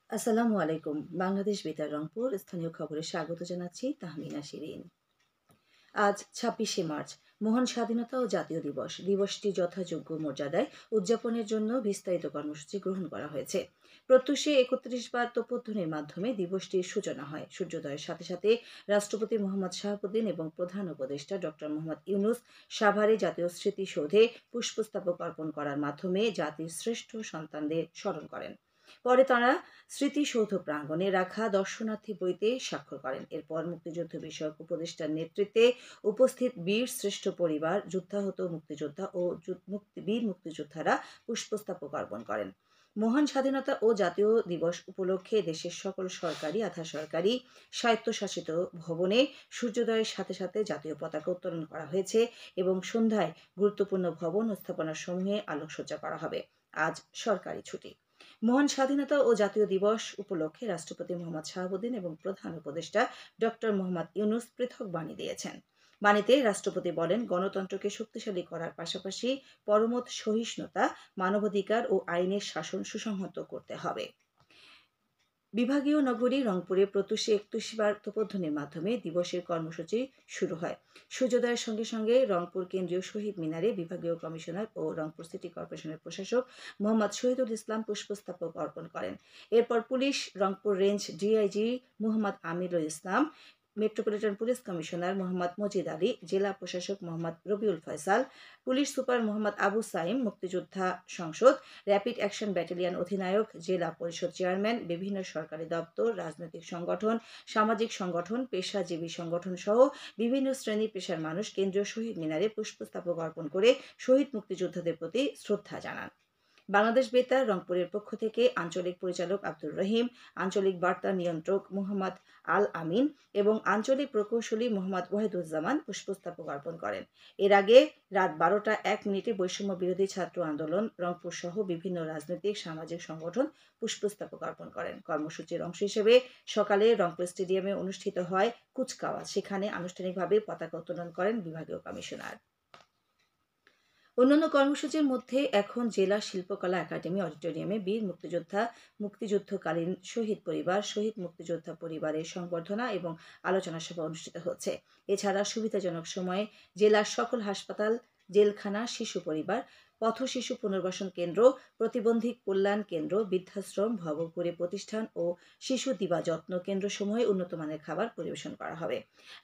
আসসালামু আলাইকুম। বাংলাদেশ বেতার রংপুর স্থানীয় খবরে স্বাগত জানাচ্ছি তাহমিনা শিরিন। আজ ২৬শে মার্চ মহান স্বাধীনতা ও জাতীয় দিবস। দিবসটি যথাযোগ্য মর্যাদায় উদযাপনের জন্য বিস্তারিত কর্মসূচি গ্রহণ করা হয়েছে। প্রত্যুষে ৩১ বার তোপধ্বনির মাধ্যমে দিবসটির সূচনা হয়। সূর্যোদয়ের সাথে সাথে রাষ্ট্রপতি মোহাম্মদ শাহাবুদ্দিন এবং প্রধান উপদেষ্টা ডক্টর মোহাম্মদ ইউনূস সাভারে জাতীয় স্মৃতিসৌধে পুষ্পস্তবক অর্পণ করার মাধ্যমে জাতির শ্রেষ্ঠ সন্তানদের স্মরণ করেন। পরে তাঁরা স্মৃতিসৌধ প্রাঙ্গণে রাখা দর্শনার্থী বইতে স্বাক্ষর করেন। এরপর মুক্তিযুদ্ধ বিষয়ক উপদেষ্টার নেতৃত্বে উপস্থিত বীর শ্রেষ্ঠ পরিবার, যুদ্ধাহত মুক্তিযোদ্ধা ও বীর মুক্তিযোদ্ধারা পুষ্পস্তবক অর্পণ করেন। মহান স্বাধীনতা ও জাতীয় দিবস উপলক্ষে দেশের সকল সরকারি, আধা সরকারি, স্বায়ত্তশাসিত ভবনে সূর্যোদয়ের সাথে সাথে জাতীয় পতাকা উত্তোলন করা হয়েছে এবং সন্ধ্যায় গুরুত্বপূর্ণ ভবন ও স্থাপনাসমূহে আলোকসজ্জা করা হবে। আজ সরকারি ছুটি। মহান স্বাধীনতা ও জাতীয় দিবস উপলক্ষে রাষ্ট্রপতি মোহাম্মদ শাহাবুদ্দিন এবং প্রধান উপদেষ্টা ডক্টর মোহাম্মদ ইউনূস পৃথক বাণী দিয়েছেন। বাণীতে রাষ্ট্রপতি বলেন, গণতন্ত্রকে শক্তিশালী করার পাশাপাশি পরমত সহিষ্ণুতা, মানবাধিকার ও আইনের শাসন সুসংহত করতে হবে। বিভাগীয় নগরী রংপুরে প্রত্যুষে ৩১ বার তোপধ্বনির মাধ্যমে দিবসের কর্মসূচি শুরু হয়। সূর্যোদয়ের সঙ্গে সঙ্গে রংপুর কেন্দ্রীয় শহীদ মিনারে বিভাগীয় কমিশনার ও রংপুর সিটি কর্পোরেশনের প্রশাসক মোহাম্মদ শহীদুল ইসলাম পুষ্পস্তবক অর্পণ করেন। এরপর police, Rangpur range DIG Mohammad Amirul Islam, metropolitan police commissioner Mohammad Majid Ali, জেলা প্রশাসক মোহাম্মদ রবিউল ফয়সাল, পুলিশ সুপার মোহাম্মদ আবু সাইম, মুক্তিযোদ্ধা সংসদ, র্যাপিড অ্যাকশন ব্যাটালিয়ন অধিনায়ক, জেলা পরিষদ চেয়ারম্যান, বিভিন্ন সরকারি দপ্তর, রাজনৈতিক সংগঠন, সামাজিক সংগঠন, পেশাজীবী সংগঠন সহ বিভিন্ন শ্রেণী পেশার মানুষ কেন্দ্রীয় শহীদ মিনারে পুষ্পস্তবক অর্পণ করে শহীদ মুক্তিযোদ্ধাদের প্রতি শ্রদ্ধা জানান। বাংলাদেশ বেতার রংপুরের পক্ষ থেকে আঞ্চলিক পরিচালক আব্দুর রহিম, আঞ্চলিক বার্তা নিয়ন্ত্রক মোহাম্মদ আল আমিন এবং আঞ্চলিক প্রকৌশলী মোহাম্মদ ওয়াহিদুজ্জামান পুষ্পস্তবক অর্পণ করেন। এর আগে রাত ১২টা ১ মিনিটে বৈষম্য বিরোধী ছাত্র আন্দোলন রংপুর সহ বিভিন্ন রাজনৈতিক সামাজিক সংগঠন পুষ্পস্তবক অর্পণ করেন। কর্মসূচির অংশ হিসেবে সকালে রংপুর স্টেডিয়ামে অনুষ্ঠিত হয় কুচকাওয়াজ। সেখানে আনুষ্ঠানিকভাবে পতাকা উত্তোলন করেন বিভাগীয় কমিশনার। অন্যান্য কর্মসূচির মধ্যে এখন জেলা শিল্পকলা একাডেমি অডিটোরিয়ামে বীর মুক্তিযোদ্ধা, মুক্তিযুদ্ধকালীন শহীদ পরিবার, শহীদ মুক্তিযোদ্ধা পরিবারের সংবর্ধনা এবং আলোচনা সভা অনুষ্ঠিত হচ্ছে। এছাড়া সুবিধাজনক সময়ে জেলার সকল হাসপাতাল, জেলখানা, শিশু পরিবার, পথ শিশু পুনর্বাসন কেন্দ্র, প্রতিবন্ধী কল্যাণ কেন্দ্র, বৃদ্ধাশ্রম, ভবঘুরে প্রতিষ্ঠান ও শিশু দিবা যত্ন কেন্দ্রসমূহে উন্নতমানের খাবার পরিবেশন করা হবে।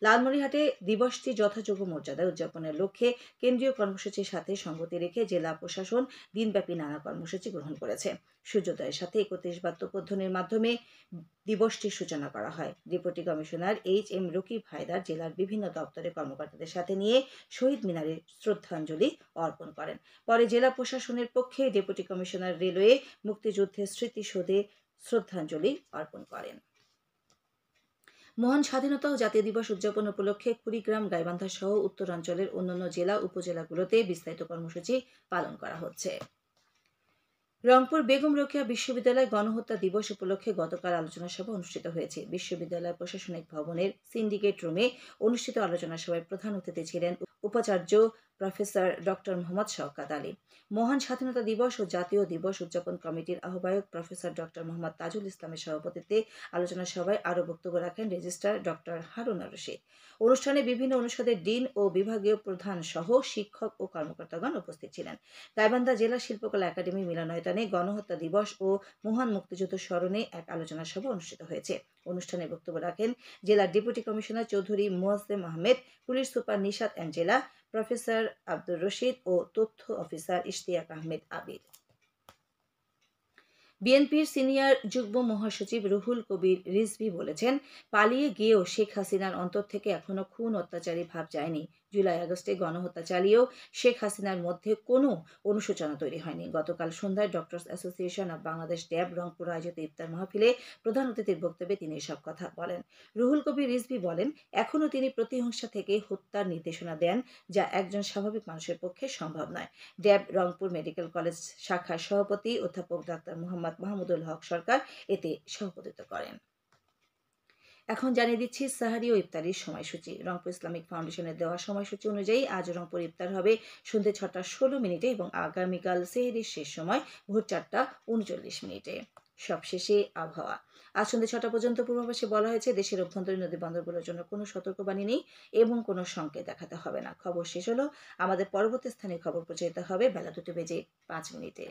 লালমনিরহাটে দিবসটি যথাযোগ্য মর্যাদায় উদযাপনের লক্ষ্যে কেন্দ্রীয় কর্মসূচির সাথে সঙ্গতি রেখে জেলা প্রশাসন দিনব্যাপী নানা কর্মসূচি গ্রহণ করেছে। সূর্যোদয়ের সাথে ৩১ বার তোপধ্বনির মাধ্যমে দিবসটির সূচনা করা হয়। Deputy commissioner H M. Rakib Haider জেলার বিভিন্ন দপ্তরের কর্মকর্তাদের সাথে নিয়ে শহীদ মিনারে শ্রদ্ধাঞ্জলি অর্পণ করেন। পরে জেলা প্রশাসনের পক্ষে ডেপুটি কমিশনার রেলওয়ে মুক্তিযুদ্ধের স্মৃতিসৌধে শ্রদ্ধাঞ্জলি অর্পণ করেন। মহান স্বাধীনতা ও জাতীয় দিবস উদযাপন উপলক্ষে কুড়িগ্রাম, গাইবান্ধা সহ উত্তরাঞ্চলের অন্যান্য জেলা উপজেলাগুলোতে বিস্তারিত কর্মসূচি পালন করা হচ্ছে। রংপুর বেগম রোকেয়া বিশ্ববিদ্যালয় গণহত্যা দিবস উপলক্ষে গতকাল আলোচনা সভা অনুষ্ঠিত হয়েছে। বিশ্ববিদ্যালয় প্রশাসনিক ভবনের সিন্ডিকেট রুমে অনুষ্ঠিত আলোচনা সভায় প্রধান অতিথি ছিলেন উপাচার্য প্রফেসর ডক্টর মোহাম্মদ শওকত আলী। মহান স্বাধীনতা দিবস ও জাতীয় দিবস উদযাপন কমিটির আহ্বায়ক প্রফেসর ডক্টর মোহাম্মদ তাজুল ইসলামের সভাপতিত্বে আলোচনা সভায় আরও বক্তব্য রাখেন রেজিস্ট্রার ডক্টর হারুন রশিদ। অনুষ্ঠানে বিভিন্ন অনুষদের ডিন ও বিভাগীয় প্রধান সহ শিক্ষক ও কর্মকর্তাগণ উপস্থিত ছিলেন। গাইবান্ধা জেলা শিল্পকলা একাডেমি মিলনায়তনে গণহত্যা দিবস ও মহান মুক্তিযুদ্ধ স্মরণে এক আলোচনা সভা অনুষ্ঠিত হয়েছে। অনুষ্ঠানে বক্তব্য রাখেন জেলার deputy commissioner Chowdhury Moazzem Ahmed, police super Nishat Angela, professor Abdur Rashid ও তথ্য অফিসার ইশতিয়াক আহমেদ আবিদ। বিএনপির সিনিয়র যুগ্ম মহাসচিব রুহুল কবির রিজভী বলেছেন, পালিয়ে গিয়েও শেখ হাসিনার অন্তর থেকে এখনো খুন অত্যাচারী ভাব যায়নি। জুলাই আগস্টে গণহত্যা চালিয়েও শেখ হাসিনার মধ্যে কোনো অনুশোচনা তৈরি হয়নি। গতকাল সন্ধ্যায় ডক্টরস অ্যাসোসিয়েশন অব বাংলাদেশ ড্যাব রংপুর আয়োজিত ইফতার মাহফিলে প্রধান অতিথির বক্তব্যে তিনি এসব কথা বলেন। রুহুল কবির রিজভী বলেন, এখনও তিনি প্রতিহিংসা থেকে হত্যার নির্দেশনা দেন, যা একজন স্বাভাবিক মানুষের পক্ষে সম্ভব নয়। ড্যাব রংপুর মেডিকেল কলেজ শাখার সভাপতি অধ্যাপক ডাক্তার মোহাম্মদ মাহমুদুল হক সরকার এতে সভাপতিত্ব করেন। এখন জানিয়ে দিচ্ছি সাহারি ও ইফতারির সময়সূচি। রংপুর ইসলামিক ফাউন্ডেশনের দেওয়া সময়সূচি অনুযায়ী আজ রংপুর ইফতার হবে সন্ধ্যে ৬টা ১৬ মিনিটে এবং আগামীকাল সেহরির শেষ সময় ভোর ৪টা ৩৯ মিনিটে। সবশেষে আবহাওয়া। আজ সন্ধ্যে ৬টা পর্যন্ত পূর্বাভাসে বলা হয়েছে দেশের অভ্যন্তরীণ নদী বন্দরগুলোর জন্য কোনো সতর্কবাণী নেই এবং কোনো সংকেত দেখাতে হবে না। খবর শেষ হলো। আমাদের পরবর্তী স্থানীয় খবর প্রচারিত হবে বেলা ২টা বেজে ৫ মিনিটে।